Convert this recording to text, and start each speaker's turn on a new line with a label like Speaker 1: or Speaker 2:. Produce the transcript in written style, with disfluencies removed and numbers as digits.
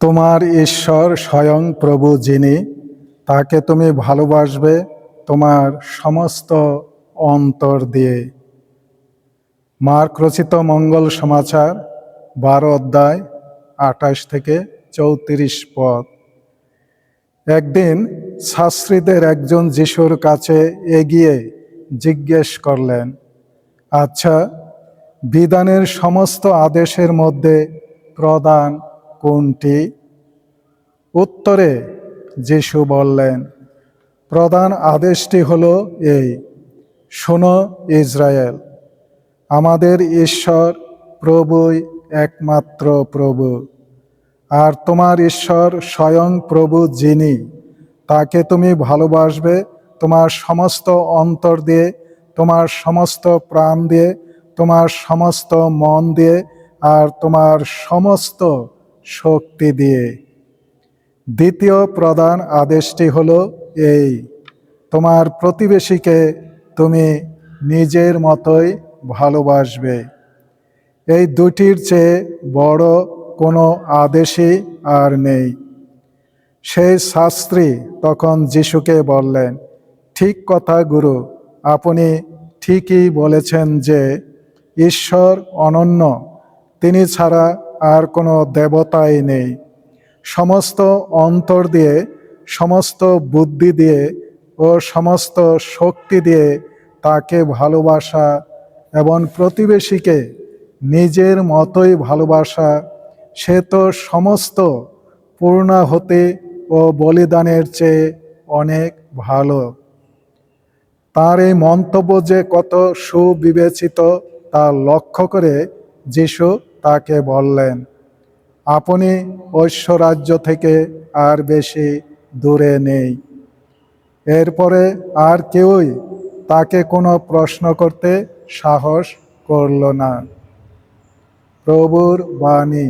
Speaker 1: তোমার ঈশ্বর স্বয়ং প্রভু যিনি, তাকে তুমি ভালোবাসবে তোমার সমস্ত অন্তর দিয়ে। মার্ক রচিত মঙ্গল সমাচার 12 অধ্যায় 28 থেকে 34 পদ। একদিন শাস্ত্রীদের একজন যিশুর কাছে এগিয়ে জিজ্ঞেস করলেন, আচ্ছা, বিধানের সমস্ত আদেশের মধ্যে প্রধান কোনটি? উত্তরে যিশু বললেন, প্রধান আদেশটি হলো এই, শোনো ইসরায়েল, আমাদের ঈশ্বর প্রভুই একমাত্র প্রভু। আর তোমার ঈশ্বর স্বয়ং প্রভু যিনি, তাকে তুমি ভালোবাসবে তোমার সমস্ত অন্তর দিয়ে, তোমার সমস্ত প্রাণ দিয়ে, তোমার সমস্ত মন দিয়ে, আর তোমার সমস্ত শক্তি দিয়ে। দ্বিতীয় প্রধান আদেশটি হলো এই, তোমার প্রতিবেশীকে তুমি নিজের মতোই ভালোবাসবে। এই দুটির চেয়ে বড় কোনো আদেশই আর নেই। সেই শাস্ত্রী তখন যিশুকে বললেন, ঠিক কথা গুরু, আপনি ঠিকই বলেছেন যে ঈশ্বর অনন্য, তিনি ছাড়া আর কোনো দেবতাই নেই। সমস্ত অন্তর দিয়ে, সমস্ত বুদ্ধি দিয়ে ও সমস্ত শক্তি দিয়ে তাকে ভালোবাসা এবং প্রতিবেশীকে নিজের মতোই ভালোবাসা, সে তো সমস্ত পূর্ণাহুতি ও বলিদানের চেয়ে অনেক ভালো। তার এই মন্তব্য যে কত সুবিবেচিত তা লক্ষ্য করে যিশু তাকে বললেন, আপনি ঐশ্বরাজ্য থেকে আর বেশি দূরে নেই। এরপরে আর কেউই তাকে কোনো প্রশ্ন করতে সাহস করল না। প্রভুর বাণী।